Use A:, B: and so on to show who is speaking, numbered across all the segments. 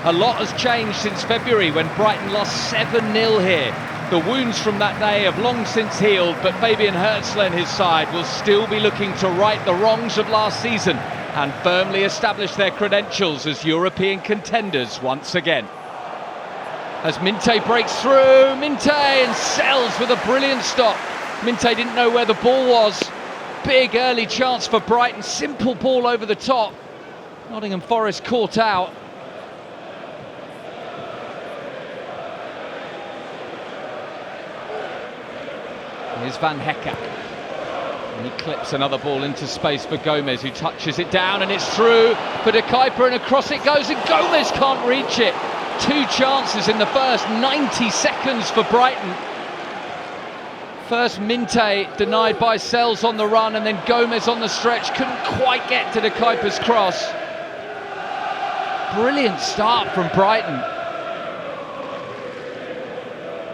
A: A lot has changed since February when Brighton lost 7-0 here. The wounds from that day have long since healed, but Fabian Hürzeler and his side will still be looking to right the wrongs of last season and firmly establish their credentials as European contenders once again. As Minte breaks through, Minte and Sells with a brilliant stop. Minte didn't know where the ball was. Big early chance for Brighton, simple ball over the top. Nottingham Forest caught out. Here's Van Hecke. And he clips another ball into space for Gomez, who touches it down, and it's through for de Cuyper, and across it goes, and Gomez can't reach it. 2 chances in the first 90 seconds for Brighton. First Minte denied by Sells on the run, and then Gomez on the stretch couldn't quite get to de Cuyper's cross. Brilliant start from Brighton.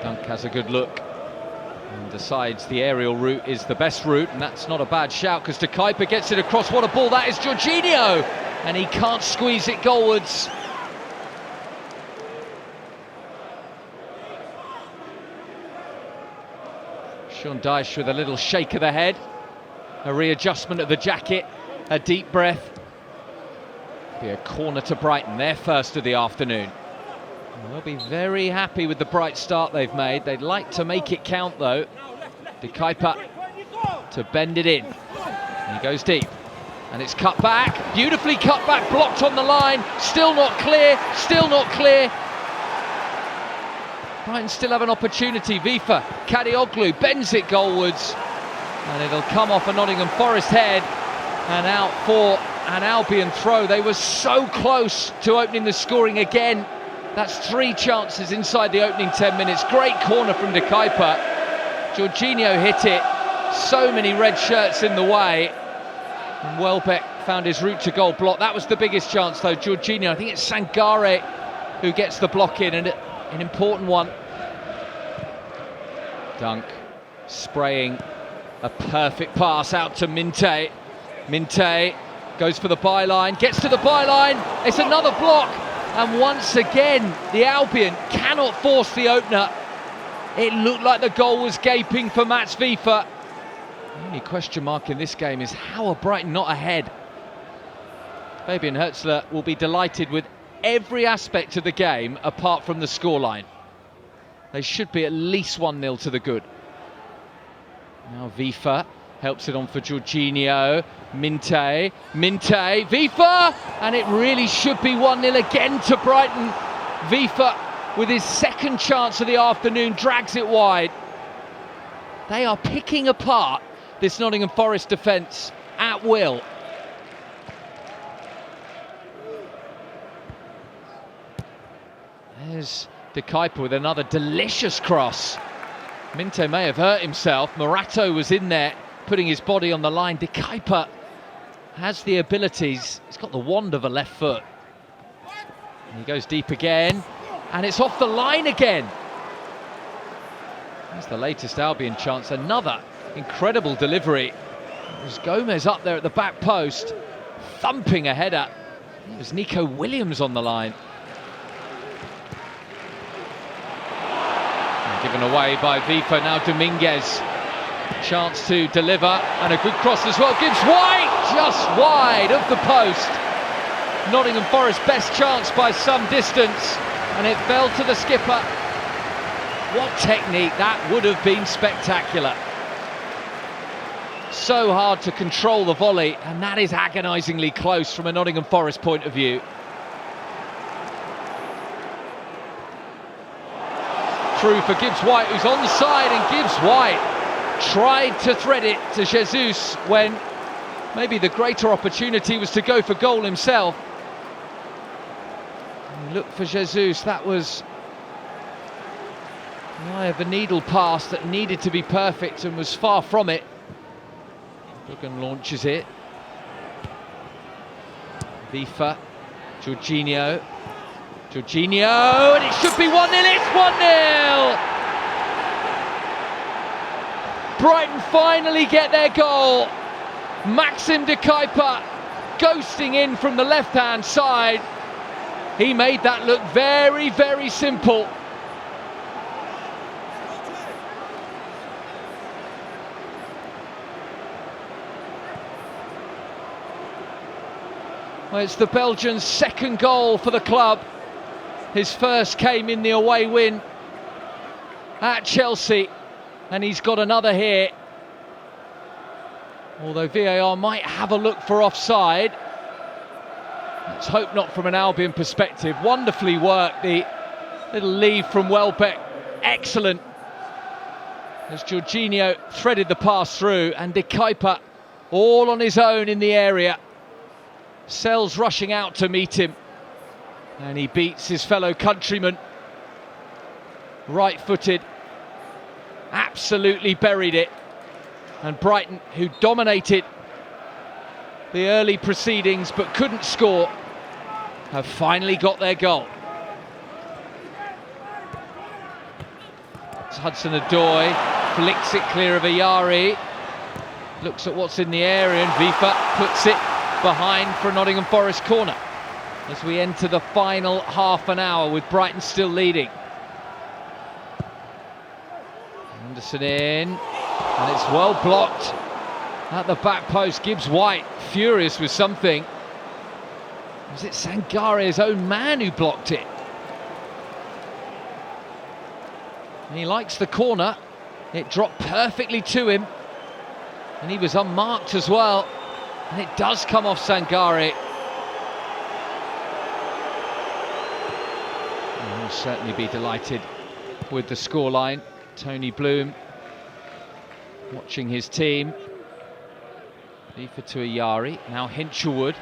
A: Dunk has a good look and decides the aerial route is the best route, and that's not a bad shout because de Cuyper gets it across. What a ball that is, Jorginho, and he can't squeeze it goalwards. Sean Dyche with a little shake of the head, a readjustment of the jacket, a deep breath. Be a corner to Brighton, their first of the afternoon. They'll be very happy with the bright start they've made. They'd like to make it count though. De Cuyper to bend it in. He goes deep, and it's cut back, beautifully cut back, blocked on the line, still not clear, still not clear. Brighton still have an opportunity. Vifa, Kadioglu bends it goalwards, and it'll come off a Nottingham Forest head and out for an Albion throw. They were so close to opening the scoring again. That's 3 chances inside the opening 10 minutes. Great corner from de Cuyper. Jorginho hit it. So many red shirts in the way. And Welbeck found his route to goal blocked. That was the biggest chance though, Jorginho. I think it's Sangare who gets the block in, and an important one. Dunk spraying a perfect pass out to Minte. Minte goes for the byline, gets to the byline. It's another block. And once again, the Albion cannot force the opener. It looked like the goal was gaping for Mats Vifa. The only question mark in this game is how are Brighton not ahead? Fabian Hürzeler will be delighted with every aspect of the game apart from the scoreline. They should be at least 1-0 to the good. Now Vifa helps it on for Jorginho. Minte, Vifa, and it really should be 1-0 again to Brighton. Vifa, with his second chance of the afternoon, drags it wide. They are picking apart this Nottingham Forest defence at will. There's de Cuyper with another delicious cross. Minte may have hurt himself. Morato was in there, putting his body on the line. De Cuyper has the abilities. He's got the wand of a left foot. And he goes deep again, and it's off the line again. That's the latest Albion chance. Another incredible delivery. There's Gomez up there at the back post, thumping a header. There's Nico Williams on the line. Given away by Vifa, now Dominguez. Chance to deliver, and a good cross as well. Gibbs White, just wide of the post. Nottingham Forest best chance by some distance, and it fell to the skipper. What technique, that would have been spectacular. So hard to control the volley, and that is agonisingly close from a Nottingham Forest point of view. Through for Gibbs White, who's onside, and Gibbs White tried to thread it to Jesus when maybe the greater opportunity was to go for goal himself. And look for Jesus, that was the eye of the needle pass that needed to be perfect and was far from it. Duggan launches it. Vifa, Jorginho, and it should be 1-0, it's 1-0! Brighton finally get their goal. Maxim de Cuyper ghosting in from the left-hand side. He made that look very, very simple. Well, it's the Belgian's second goal for the club. His first came in the away win at Chelsea, and he's got another here. Although VAR might have a look for offside. Let's hope not from an Albion perspective. Wonderfully worked, the little leave from Welbeck. Excellent. As Jorginho threaded the pass through, and Cuyper all on his own in the area. Sells rushing out to meet him, and he beats his fellow countryman. Right-footed, absolutely buried it. And Brighton, who dominated the early proceedings but couldn't score, have finally got their goal. It's Hudson-Odoi, flicks it clear of Ayari, looks at what's in the area, and Vifa puts it behind for a Nottingham Forest corner as we enter the final half an hour with Brighton still leading. Anderson in, and it's well blocked at the back post. Gibbs White furious with something. Was it Sangare's own man who blocked it? And he likes the corner. It dropped perfectly to him, and he was unmarked as well. And it does come off Sangare. And he'll certainly be delighted with the scoreline. Tony Bloom watching his team. Vifa to Ayari, now Hinshelwood.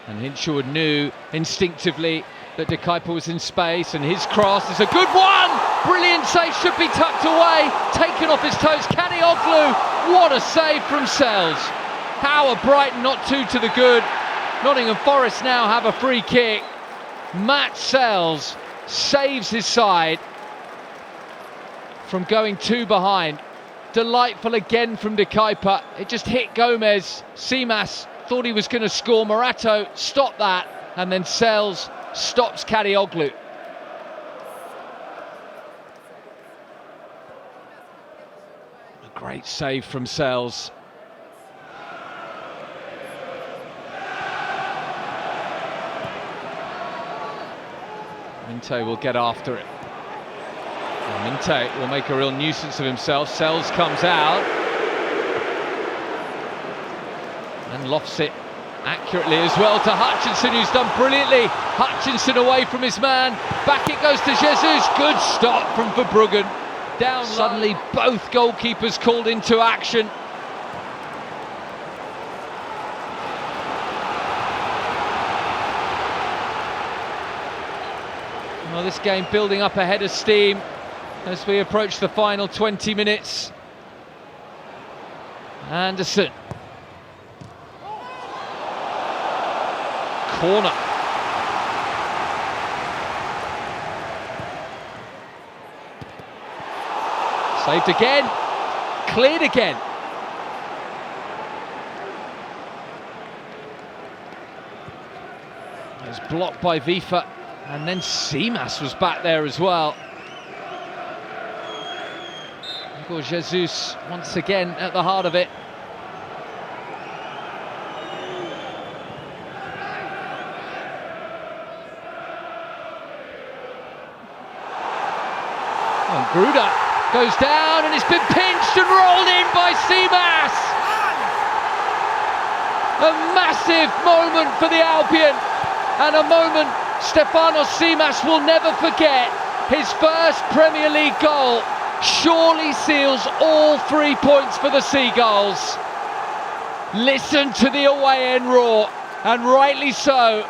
A: And Hinshelwood knew instinctively that Cuyper was in space, and his cross is a good one! Brilliant save, should be tucked away, taken off his toes. Kadioglu, what a save from Sells. How are Brighton not two to the good? Nottingham Forest now have a free kick. Matt Sells saves his side from going two behind. Delightful again from Cuyper. It just hit Gomez. Tzimas thought he was going to score. Morato stopped that, and then Sells stops Kadioglu. A great save from Sells. Minte will get after it. And Minte will make a real nuisance of himself. Sells comes out and lofts it accurately as well to Hutchinson, who's done brilliantly. Hutchinson away from his man. Back it goes to Jesus. Good stop from Verbruggen. Down suddenly, both goalkeepers called into action. Well, this game building up a head of steam as we approach the final 20 minutes. Anderson. Corner. Saved again. Cleared again. It's blocked by Vifa. And then Tzimas was back there as well. Igor Jesus once again at the heart of it. And Gruda goes down, and it's been pinched and rolled in by Tzimas. A massive moment for the Albion, and a moment Stefanos Tzimas will never forget. His first Premier League goal surely seals all 3 points for the Seagulls. Listen to the away end roar, and rightly so.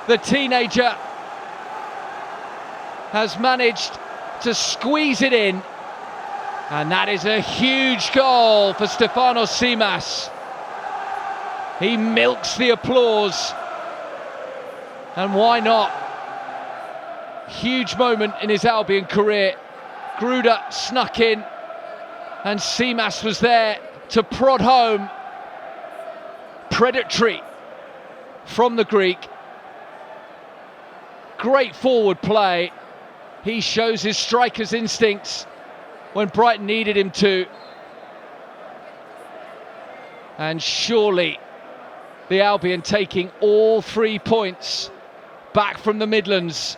A: The teenager has managed to squeeze it in, and that is a huge goal for Stefanos Tzimas. He milks the applause. And why not? Huge moment in his Albion career. Gruda snuck in, and Tzimas was there to prod home. Predatory from the Greek. Great forward play. He shows his striker's instincts when Brighton needed him to. And surely the Albion taking all 3 points back from the Midlands